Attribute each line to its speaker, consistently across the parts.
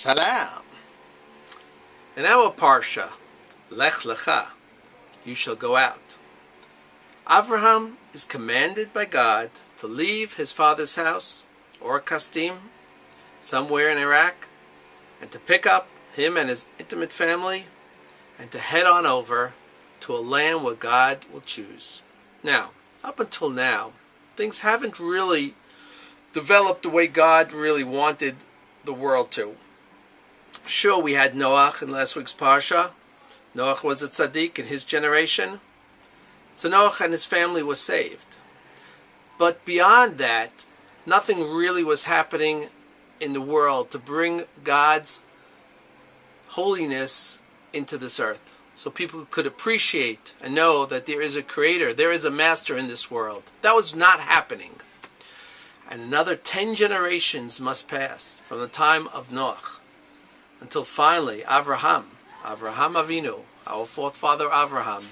Speaker 1: Salam. In our parsha, Lech Lecha, you shall go out. Avraham is commanded by God to leave his father's house, or Kasdim, somewhere in Iraq, and to pick up him and his intimate family, and to head on over to a land where God will choose. Now, up until now, things haven't really developed the way God really wanted the world to. Sure, we had Noach in last week's parsha. Noach was a tzaddik in his generation. So Noach and his family were saved. But beyond that, nothing really was happening in the world to bring God's holiness into this earth, so people could appreciate and know that there is a creator, there is a master in this world. That was not happening. And another 10 generations must pass from the time of Noach until finally Avraham Avinu, our forefather Avraham,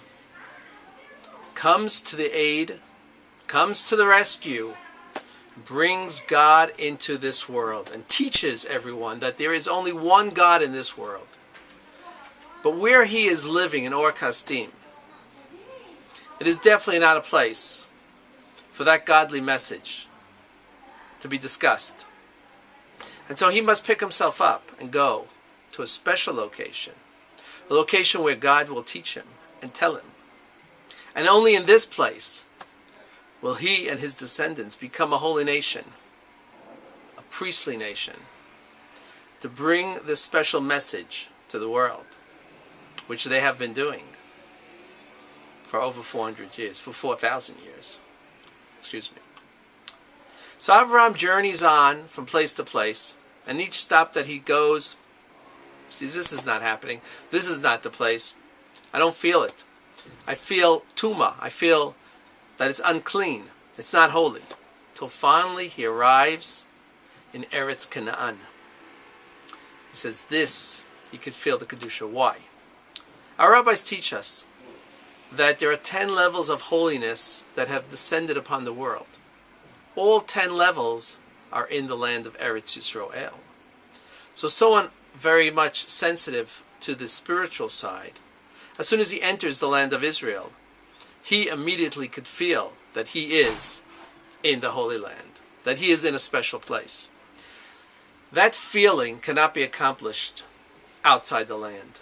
Speaker 1: comes to the aid, comes to the rescue, brings God into this world and teaches everyone that there is only one God in this world. But where he is living in Or Kasdim, it is definitely not a place for that godly message to be discussed. And so he must pick himself up and go to a special location, a location where God will teach him and tell him. And only in this place will he and his descendants become a holy nation, a priestly nation, to bring this special message to the world, which they have been doing for over 400 years, for 4,000 years. Excuse me. So Avraham journeys on from place to place, and each stop that he goes, sees this is not happening, this is not the place, I don't feel it. I feel tuma, I feel that it's unclean, it's not holy. Till finally he arrives in Eretz Canaan. He says this, he could feel the Kedusha. Why? Our rabbis teach us that there are 10 levels of holiness that have descended upon the world. All 10 levels are in the land of Eretz Yisrael. So someone very much sensitive to the spiritual side, as soon as he enters the land of Israel, he immediately could feel that he is in the Holy Land, that he is in a special place. That feeling cannot be accomplished outside the land.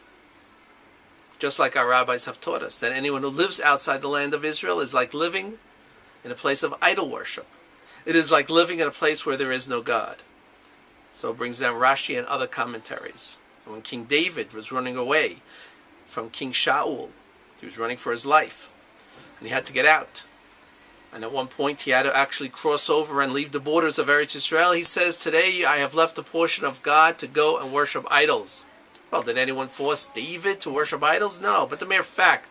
Speaker 1: Just like our rabbis have taught us, that anyone who lives outside the land of Israel is like living in a place of idol worship. It is like living in a place where there is no God. So it brings down Rashi and other commentaries. And when King David was running away from King Shaul, he was running for his life, and he had to get out. And at one point he had to actually cross over and leave the borders of Eretz Yisrael. He says, today I have left a portion of God to go and worship idols. Well, did anyone force David to worship idols? No, but the mere fact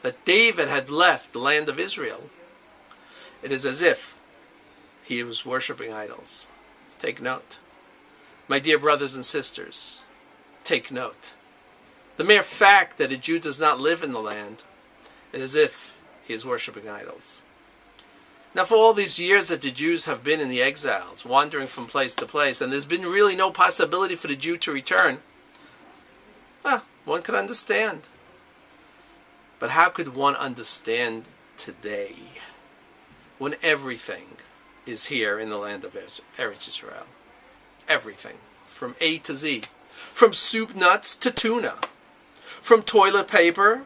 Speaker 1: that David had left the land of Israel, it is as if he was worshiping idols. Take note. My dear brothers and sisters, take note. The mere fact that a Jew does not live in the land, it is as if he is worshiping idols. Now, for all these years that the Jews have been in the exiles, wandering from place to place, and there's been really no possibility for the Jew to return, one could understand. But how could one understand today when everything is here in the land of Eretz Yisrael? Everything, from A to Z, from soup nuts to tuna, from toilet paper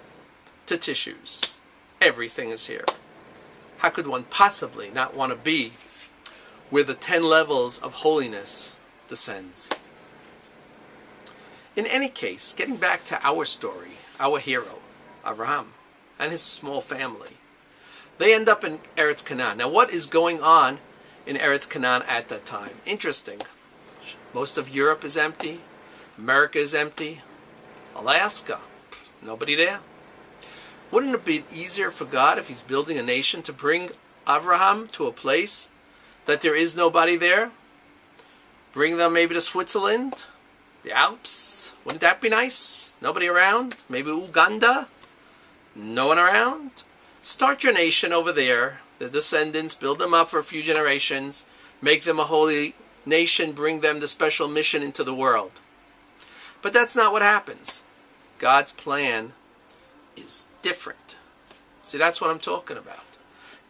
Speaker 1: to tissues. Everything is here. How could one possibly not want to be where the 10 levels of holiness descends? In any case, getting back to our story, our hero, Avraham, and his small family, they end up in Eretz Canaan. Now, what is going on in Eretz Canaan at that time? Interesting. Most of Europe is empty. America is empty. Alaska, nobody there. Wouldn't it be easier for God if he's building a nation to bring Avraham to a place that there is nobody there? Bring them maybe to Switzerland? The Alps? Wouldn't that be nice? Nobody around? Maybe Uganda? No one around? Start your nation over there. The descendants, build them up for a few generations. Make them a holy nation. Bring them the special mission into the world. But that's not what happens. God's plan is different. See, that's what I'm talking about.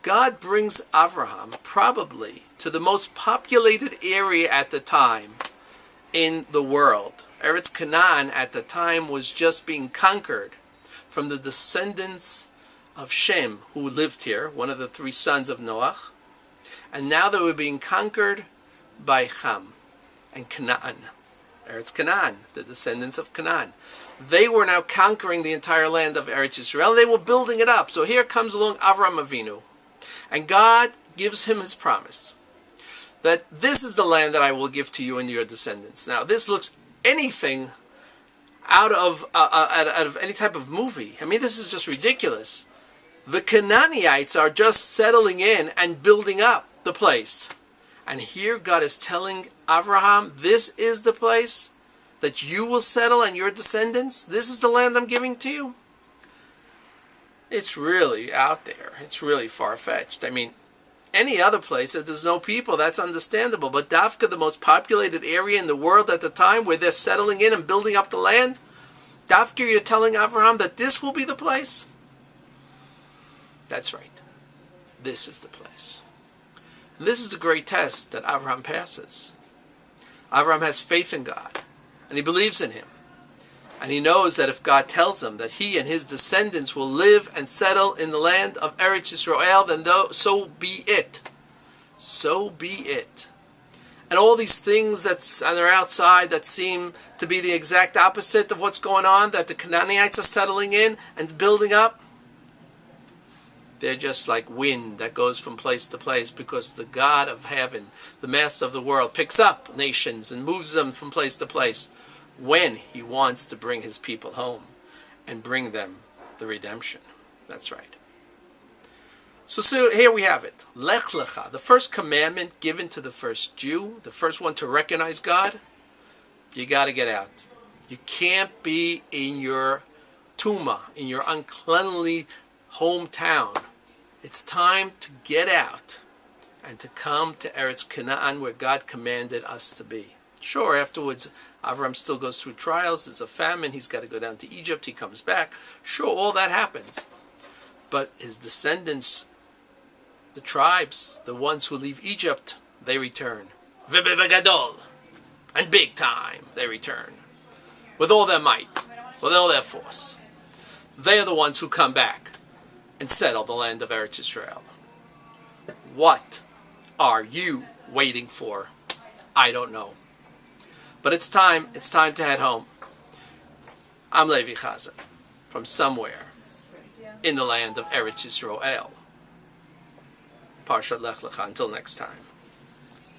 Speaker 1: God brings Avraham probably to the most populated area at the time in the world. Eretz Canaan at the time was just being conquered from the descendants of Shem, who lived here, one of the three sons of Noach. And now they were being conquered by Ham and Canaan. Eretz Canaan, the descendants of Canaan. They were now conquering the entire land of Eretz Yisrael. They were building it up. So here comes along Avraham Avinu. And God gives him his promise that this is the land that I will give to you and your descendants. Now, this looks anything out of any type of movie. I mean, this is just ridiculous. The Canaanites are just settling in and building up the place. And here God is telling Avraham, this is the place that you will settle and your descendants. This is the land I'm giving to you. It's really out there. It's really far-fetched. I mean, any other place that there's no people, that's understandable. But Dafka, the most populated area in the world at the time, where they're settling in and building up the land, Dafka, you're telling Avraham that this will be the place? That's right. This is the place. And this is the great test that Avraham passes. Avraham has faith in God, and he believes in him. And he knows that if God tells him that he and his descendants will live and settle in the land of Eretz Yisrael, then so be it. So be it. And all these things that are outside that seem to be the exact opposite of what's going on, that the Canaanites are settling in and building up, they're just like wind that goes from place to place, because the God of heaven, the master of the world, picks up nations and moves them from place to place when he wants to bring his people home and bring them the redemption. That's right. So here we have it. Lech Lecha, the first commandment given to the first Jew, the first one to recognize God. You got to get out. You can't be in your tuma, in your uncleanly hometown. It's time to get out and to come to Eretz Canaan, where God commanded us to be. Sure, afterwards, Avram still goes through trials. There's a famine. He's got to go down to Egypt. He comes back. Sure, all that happens. But his descendants, the tribes, the ones who leave Egypt, they return. V'begadol, and big time, they return. With all their might, with all their force. They are the ones who come back and settle the land of Eretz Yisrael. What are you waiting for? I don't know. But it's time to head home. I'm Levi Chazan, from somewhere in the land of Eretz Yisrael. Parsha Lech Lecha. Until next time.